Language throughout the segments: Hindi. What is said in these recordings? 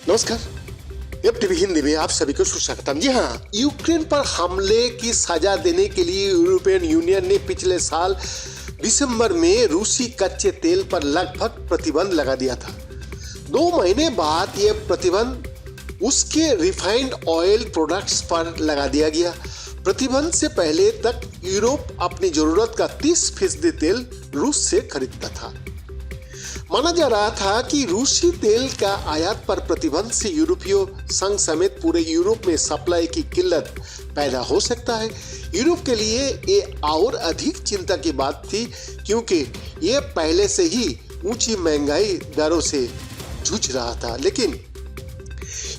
नमस्कार। वेब टीवी हिंदी में आप सभी को सुस्वागतम। जी हाँ, यूक्रेन पर हमले की सजा देने के लिए यूरोपियन यूनियन ने पिछले साल दिसंबर में रूसी कच्चे तेल पर लगभग प्रतिबंध लगा दिया था। 2 महीने बाद यह प्रतिबंध उसके रिफाइंड ऑयल प्रोडक्ट्स पर लगा दिया गया। प्रतिबंध से पहले तक यूरोप अपनी जरूरत का 30% तेल रूस से खरीदता था। माना जा रहा था कि रूसी तेल का आयात पर प्रतिबंध से यूरोपीय संघ समेत पूरे यूरोप में सप्लाई की किल्लत पैदा हो सकता है। यूरोप के लिए ये और अधिक चिंता की बात थी, क्योंकि ये पहले से ही ऊंची महंगाई दरों से जूझ रहा था। लेकिन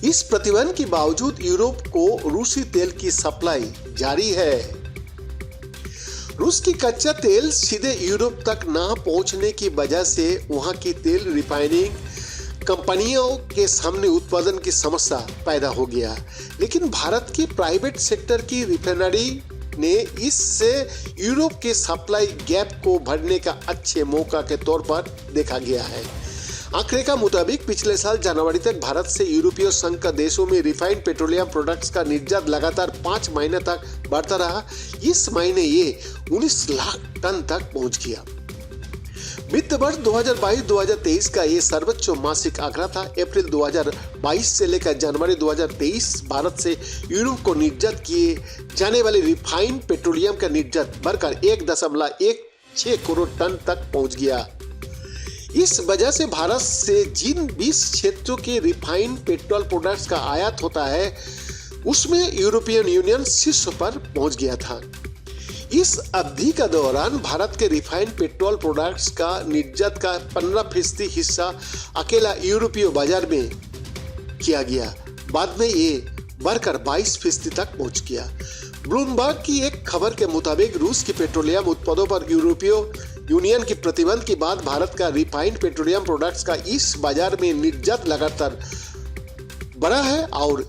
इस प्रतिबंध के बावजूद यूरोप को रूसी तेल की सप्लाई जारी है। रूस की कच्चा तेल सीधे यूरोप तक ना पहुंचने की वजह से वहां की तेल रिफाइनिंग कंपनियों के सामने उत्पादन की समस्या पैदा हो गया। लेकिन भारत की प्राइवेट सेक्टर की रिफाइनरी ने इससे यूरोप के सप्लाई गैप को भरने का अच्छे मौका के तौर पर देखा गया है। आंकड़े का मुताबिक पिछले साल जनवरी तक भारत से यूरोपीय संघ का देशों में रिफाइंड पेट्रोलियम प्रोडक्ट्स का निर्यात लगातार 5 महीने तक बढ़ता रहा। इस महीने ये 19 लाख टन तक पहुंच गया। वित्त वर्ष 2022-2023 का ये सर्वोच्च मासिक आंकड़ा था। अप्रैल 2022 से लेकर जनवरी 2023 भारत से यूरोप को निर्यात किए जाने वाले रिफाइंड पेट्रोलियम का निर्यात बढ़कर 1.16 करोड़ टन तक पहुंच गया। इस वजह से भारत से जिन 20 क्षेत्रों के रिफाइंड पेट्रोल प्रोडक्ट्स का आयात होता है, उसमें यूरोपियन यूनियन शीर्ष पर पहुंच गया था। इस अवधि का दौरान भारत के रिफाइंड पेट्रोल प्रोडक्ट्स का निर्यात का 15% हिस्सा अकेला यूरोपीय बाजार में किया गया। बाद में ये बढ़कर 22% तक पहुंच गया। ब्लूमबर्ग की एक खबर के मुताबिक रूस की पेट्रोलियम उत्पादों पर यूरोपीय यूनियन की प्रतिबंध के बाद भारत का रिफाइंड पेट्रोलियम प्रोडक्ट्स का इस बाजार में निर्यात लगातार बढ़ा है और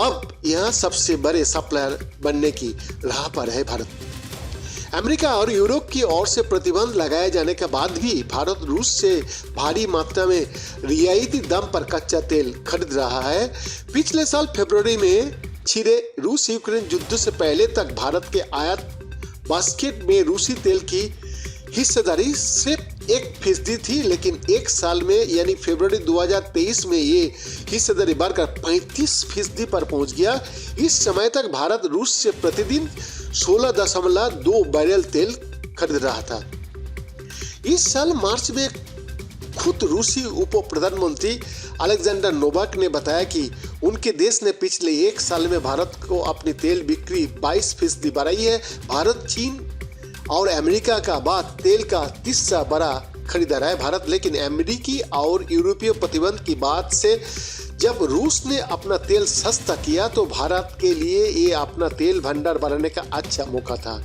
अब यहां सबसे बड़े सप्लायर बनने की राह पर है भारत। अमेरिका और यूरोप की ओर से प्रतिबंध लगाए जाने के बाद भी भारत रूस से भारी मात्रा में रियायती दाम पर कच्चा तेल खरीद रहा है। पिछले साल फरवरी में छिड़े रूस यूक्रेन युद्ध से पहले तक भारत के आयात बास्केट में रूसी तेल की हिस्सेदारी सिर्फ 1% थी, लेकिन एक साल में यानी फरवरी 2023 में ये हिस्सेदारी बढ़कर 35% पर पहुंच गया। इस समय तक भारत रूस से प्रतिदिन 16.2 बैरल तेल खरीद रहा था। इस साल मार्च में खुद रूसी उप प्रधानमंत्री अलेक्जेंडर नोवाक ने बताया कि उनके देश ने पिछले 1 साल में भारत को अपनी तेल बिक्री 22% बढ़ाई है। भारत चीन और अमेरिका का बाद तेल का तीसरा बड़ा खरीदार है भारत। लेकिन अमेरिकी और यूरोपीय प्रतिबंध की बात से जब रूस ने अपना तेल सस्ता किया तो भारत के लिए ये अपना तेल भंडार बढ़ाने का अच्छा मौका था।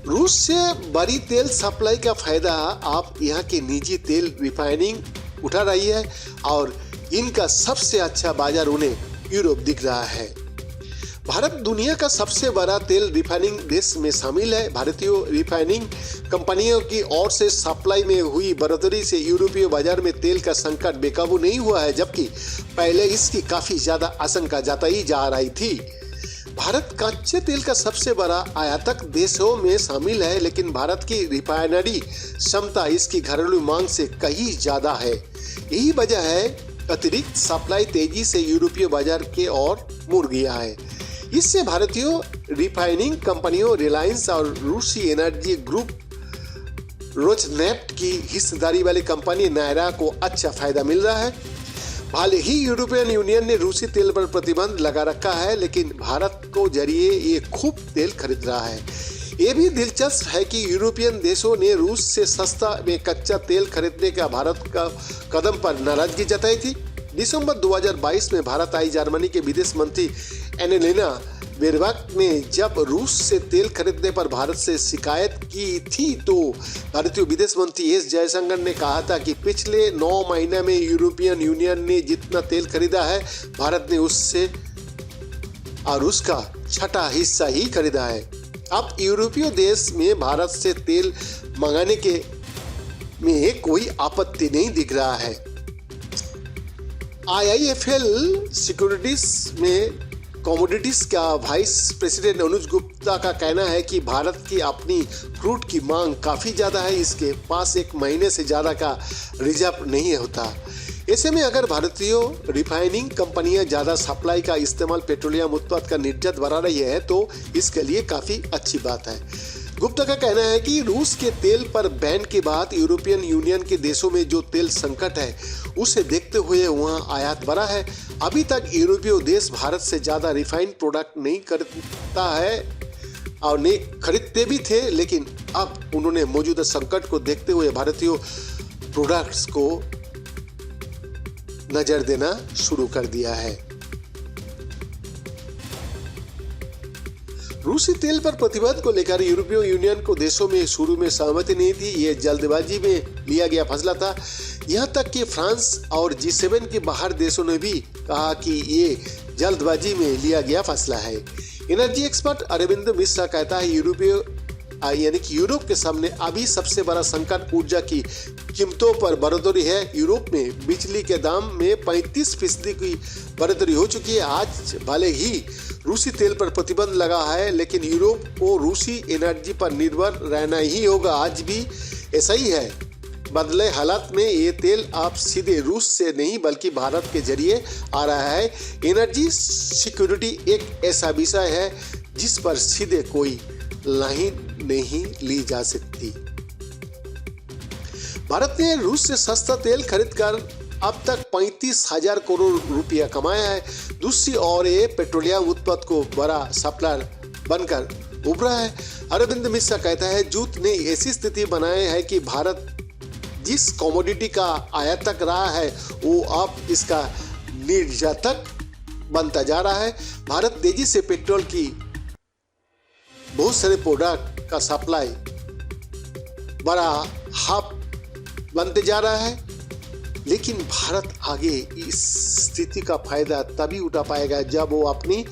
रूस से बड़ी तेल सप्लाई का फायदा आप यहाँ की निजी तेल रिफाइनिंग उठा रही है और इनका सबसे अच्छा बाजार उन्हें यूरोप दिख रहा है। भारत दुनिया का सबसे बड़ा तेल रिफाइनिंग देश में शामिल है। भारतीय रिफाइनिंग कंपनियों की ओर से सप्लाई में हुई बढ़ोतरी से यूरोपीय बाजार में तेल का संकट बेकाबू नहीं हुआ है, जबकि पहले इसकी काफी ज्यादा आशंका जताई जा रही थी। भारत कच्चे तेल का सबसे बड़ा आयातक देशों में शामिल है, लेकिन भारत की रिफाइनरी क्षमता इसकी घरेलू मांग से कहीं ज्यादा है। यही वजह है अतिरिक्त सप्लाई तेजी से यूरोपीय बाजार के ओर मुड़ गया है। इससे भारतीय रिफाइनिंग कंपनियों रिलायंस और रूसी एनर्जी ग्रुप रोजनेफ्ट की हिस्सेदारी वाली कंपनी नायरा को अच्छा फायदा मिल रहा है। हाल ही यूरोपियन यूनियन ने रूसी तेल पर प्रतिबंध लगा रखा है, लेकिन भारत को जरिए ये खूब तेल खरीद रहा है। ये भी दिलचस्प है कि यूरोपियन देशों ने रूस से सस्ता में कच्चा तेल खरीदने का भारत का कदम पर नाराजगी जताई थी। दिसंबर 2022 में भारत आई जर्मनी के विदेश मंत्री एनेलिना बेरबॉक ने जब रूस से तेल खरीदने पर भारत से शिकायत की थी, तो भारतीय विदेश मंत्री एस जयशंकर ने कहा था कि पिछले 9 महीने में यूरोपियन यूनियन ने जितना तेल खरीदा है, भारत ने उससे और उसका 6वां हिस्सा ही खरीदा है। अब यूरोपीय देश में भारत से तेल मंगाने के में कोई आपत्ति नहीं दिख रहा है। IIFL सिक्योरिटीज में कमोडिटीज का वाइस प्रेसिडेंट अनुज गुप्ता का कहना है कि भारत की अपनी क्रूड की मांग काफ़ी ज़्यादा है, इसके पास एक महीने से ज़्यादा का रिजर्व नहीं होता। ऐसे में अगर भारतीय रिफाइनिंग कंपनियां ज़्यादा सप्लाई का इस्तेमाल पेट्रोलियम उत्पाद का निर्यात बढ़ा रही है तो इसके लिए काफ़ी अच्छी बात है। गुप्ता का कहना है कि रूस के तेल पर बैन के बाद यूरोपियन यूनियन के देशों में जो तेल संकट है उसे देखते हुए वहां आयात बढ़ा है। अभी तक यूरोपीय देश भारत से ज़्यादा रिफाइंड प्रोडक्ट नहीं खरीदता है और नहीं खरीदते भी थे, लेकिन अब उन्होंने मौजूदा संकट को देखते हुए भारतीय प्रोडक्ट्स को नजर देना शुरू कर दिया है। रूसी तेल पर प्रतिबंध को लेकर यूरोपीय यूनियन को देशों में शुरू में सहमति नहीं थी। ये जल्दबाजी में लिया गया फैसला था। यहाँ तक कि फ्रांस और G7 के बाहर देशों ने भी कहा कि ये जल्दबाजी में लिया गया फैसला है। एनर्जी एक्सपर्ट अरविंद मिश्रा कहता है यूरोप के सामने अभी सबसे बड़ा संकट ऊर्जा की कीमतों पर बढ़ोतरी है। यूरोप में बिजली के दाम में 35% की बढ़ोतरी हो चुकी है। आज भले ही रूसी तेल पर प्रतिबंध लगा है, लेकिन यूरोप को रूसी एनर्जी पर निर्भर रहना ही होगा। आज भी ऐसा ही है। बदले हालात में ये तेल आप सीधे रूस से नहीं बल्कि भारत के जरिए आ रहा है। एनर्जी सिक्योरिटी एक ऐसा विषय है जिस पर सीधे कोई लाइन नहीं ली जा सकती। भारत ने रूस से सस्ता तेल खरीदकर अब तक 35,000 करोड़ रुपया कमाया है। दूसरी ओर ये पेट्रोलियम उत्पाद को बड़ा सप्लायर बनकर उभरा है। अरविंद मिश्रा कहता है जूट ने ऐसी स्थिति बनाई है कि भारत जिस कमोडिटी का आयातक रहा है वो अब इसका निर्यातक बनता जा रहा है। भारत तेजी से पेट्रोल की बहुत सारे प्रोडक्ट का सप्लाई बड़ा हब बनते जा रहा है, लेकिन भारत आगे इस स्थिति का फायदा तभी उठा पाएगा जब वो अपनी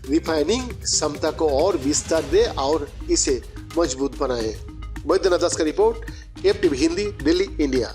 रिफाइनिंग क्षमता को और विस्तार दे और इसे मजबूत बनाए। बैद्यनाथ दास का report, FTV Hindi, Delhi, India.